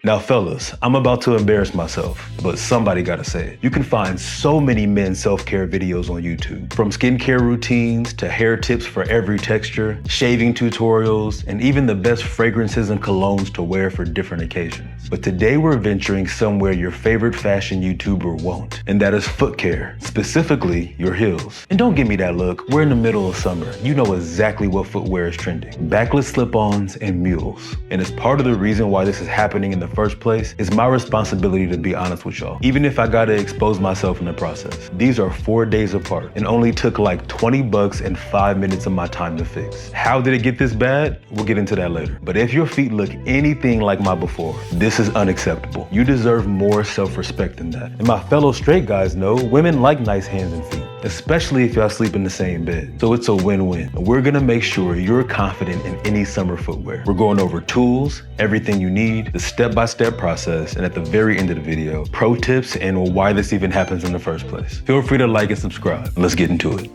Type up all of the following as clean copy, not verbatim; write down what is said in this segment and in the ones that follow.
Now fellas, I'm about to embarrass myself, but somebody gotta say it. You can find so many men's self-care videos on YouTube. From skincare routines to hair tips for every texture, shaving tutorials, and even the best fragrances and colognes to wear for different occasions. But today we're venturing somewhere your favorite fashion YouTuber won't, and that is foot care, specifically your heels. And don't give me that look, we're in the middle of summer. You know exactly what footwear is trending. Backless slip-ons and mules. And as part of the reason why this is happening in the first place, it's my responsibility to be honest with y'all, even if I gotta expose myself in the process. These are 4 days apart and only took like 20 bucks and 5 minutes of my time to fix. How did it get this bad? We'll get into that later. But if your feet look anything like my before, this is unacceptable. You deserve more self-respect than that. And my fellow straight guys know women like nice hands and feet, especially if y'all sleep in the same bed. So it's a win-win. We're gonna make sure you're confident in any summer footwear. We're going over tools, everything you need, the step-by-step process, and at the very end of the video, pro tips and why this even happens in the first place. Feel free to like and subscribe. Let's get into it.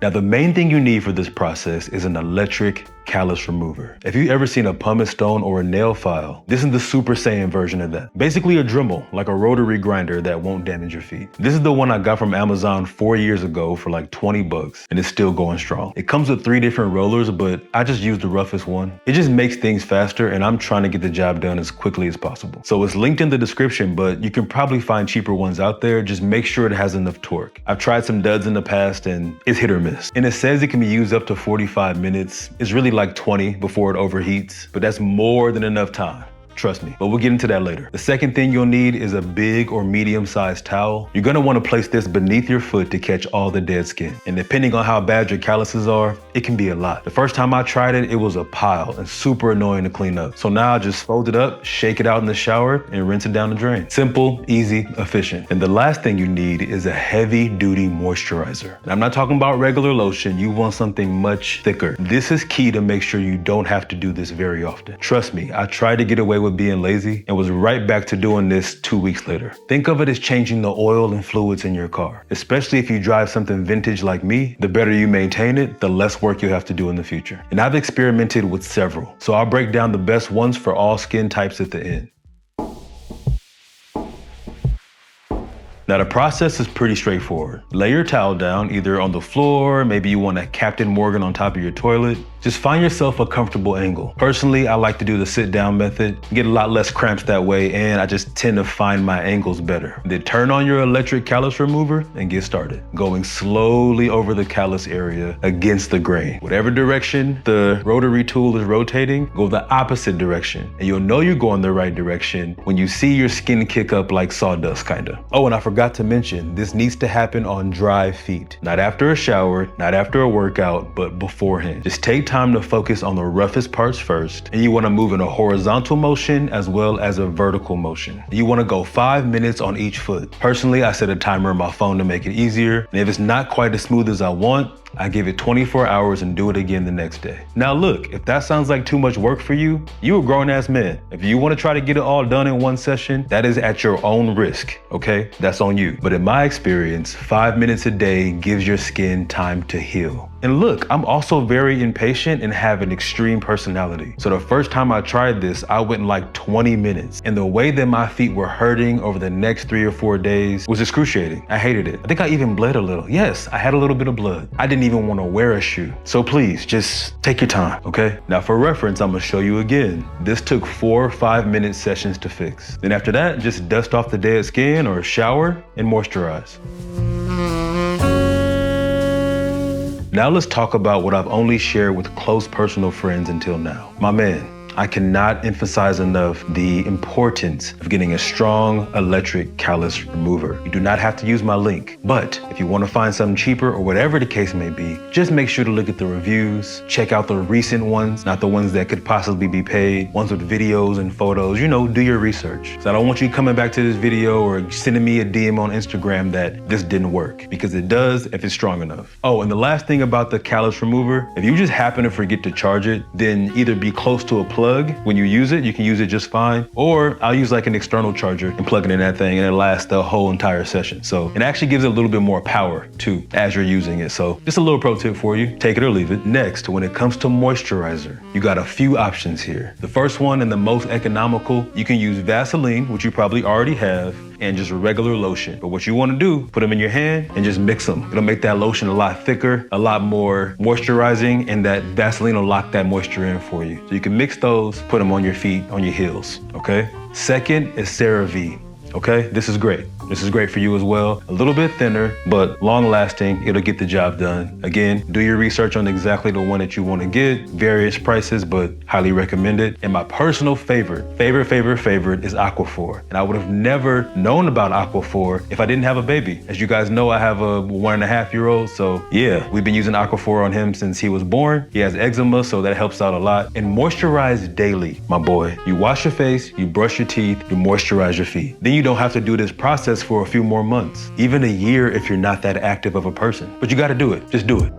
Now, the main thing you need for this process is an electric callus remover. If you've ever seen a pumice stone or a nail file, this is the Super Saiyan version of that. Basically a Dremel, like a rotary grinder that won't damage your feet. This is the one I got from Amazon 4 years ago for like 20 bucks, and it's still going strong. It comes with 3 different rollers, but I just used the roughest one. It just makes things faster, and I'm trying to get the job done as quickly as possible. So it's linked in the description, but you can probably find cheaper ones out there. Just make sure it has enough torque. I've tried some duds in the past, and it's hit or miss. And it says it can be used up to 45 minutes. It's really like 20 before it overheats, but that's more than enough time. Trust me, but we'll get into that later. The second thing you'll need is a big or medium-sized towel. You're gonna wanna place this beneath your foot to catch all the dead skin. And depending on how bad your calluses are, it can be a lot. The first time I tried it, it was a pile and super annoying to clean up. So now I just fold it up, shake it out in the shower, and rinse it down the drain. Simple, easy, efficient. And the last thing you need is a heavy-duty moisturizer. And I'm not talking about regular lotion. You want something much thicker. This is key to make sure you don't have to do this very often. Trust me, I tried to get away with being lazy and was right back to doing this 2 weeks later. Think of it as changing the oil and fluids in your car. Especially if you drive something vintage like me, the better you maintain it, the less work you'll have to do in the future. And I've experimented with several, so I'll break down the best ones for all skin types at the end. Now the process is pretty straightforward. Lay your towel down, either on the floor, maybe you want a Captain Morgan on top of your toilet. Just find yourself a comfortable angle. Personally, I like to do the sit down method, get a lot less cramps that way, and I just tend to find my angles better. Then turn on your electric callus remover and get started. Going slowly over the callus area against the grain. Whatever direction the rotary tool is rotating, go the opposite direction. And you'll know you're going the right direction when you see your skin kick up like sawdust kinda. Oh, and I forgot to mention, this needs to happen on dry feet. Not after a shower, not after a workout, but beforehand. Just take time to focus on the roughest parts first, and you want to move in a horizontal motion as well as a vertical motion. You want to go 5 minutes on each foot. Personally, I set a timer on my phone to make it easier, and if it's not quite as smooth as I want, I give it 24 hours and do it again the next day. Now look, if that sounds like too much work for you, you're a grown-ass man. If you want to try to get it all done in one session, that is at your own risk, okay? That's on you. But in my experience, 5 minutes a day gives your skin time to heal. And look, I'm also very impatient and have an extreme personality. So the first time I tried this, I went in like 20 minutes. And the way that my feet were hurting over the next 3 or 4 days was excruciating. I hated it. I think I even bled a little. Yes, I had a little bit of blood. I didn't even want to wear a shoe. So please, just take your time, okay? Now for reference, I'm gonna show you again. This took 4 or 5 minute sessions to fix. Then after that, just dust off the dead skin or shower and moisturize. Now let's talk about what I've only shared with close personal friends until now. My man, I cannot emphasize enough the importance of getting a strong electric callus remover. You do not have to use my link, but if you want to find something cheaper or whatever the case may be, just make sure to look at the reviews, check out the recent ones, not the ones that could possibly be paid, ones with videos and photos, you know, do your research. So I don't want you coming back to this video or sending me a DM on Instagram that this didn't work, because it does if it's strong enough. Oh, and the last thing about the callus remover, if you just happen to forget to charge it, then either be close to a plug plug. When you use it, you can use it just fine. Or I'll use like an external charger and plug it in that thing and it lasts the whole entire session. So it actually gives it a little bit more power too as you're using it. So just a little pro tip for you, take it or leave it. Next, when it comes to moisturizer, you got a few options here. The first one and the most economical, you can use Vaseline, which you probably already have, and just regular lotion. But what you wanna do, put them in your hand and just mix them. It'll make that lotion a lot thicker, a lot more moisturizing, and that Vaseline will lock that moisture in for you. So you can mix those, put them on your feet, on your heels, okay? Second is CeraVe. Okay, this is great. This is great for you as well. A little bit thinner, but long lasting. It'll get the job done. Again, do your research on exactly the one that you want to get. Various prices, but highly recommend it. And my personal favorite is Aquaphor. And I would have never known about Aquaphor if I didn't have a baby. As you guys know, I have a 1.5-year-old. So yeah, we've been using Aquaphor on him since he was born. He has eczema, so that helps out a lot. And moisturize daily, my boy. You wash your face, you brush your teeth, you moisturize your feet. Then you don't have to do this process for a few more months, even a year if you're not that active of a person. But you gotta do it, just do it.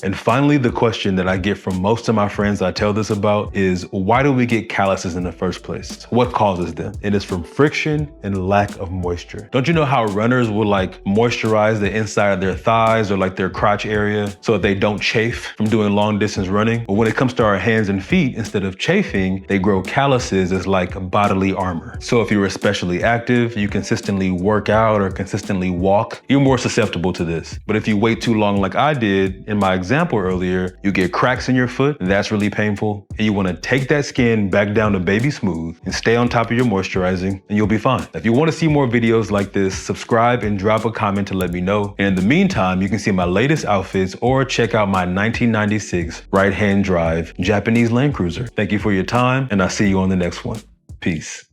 And finally, the question that I get from most of my friends I tell this about is, why do we get calluses in the first place? What causes them? It is from friction and lack of moisture. Don't you know how runners will like moisturize the inside of their thighs or like their crotch area so that they don't chafe from doing long distance running? But when it comes to our hands and feet, instead of chafing, they grow calluses as like bodily armor. So if you're especially active, you consistently work out or consistently walk, you're more susceptible to this. But if you wait too long like I did in my example earlier, you get cracks in your foot, and that's really painful. And you wanna take that skin back down to baby smooth and stay on top of your moisturizing, and you'll be fine. If you wanna see more videos like this, subscribe and drop a comment to let me know. And in the meantime, you can see my latest outfits or check out my 1996 right-hand drive Japanese Land Cruiser. Thank you for your time, and I'll see you on the next one. Peace.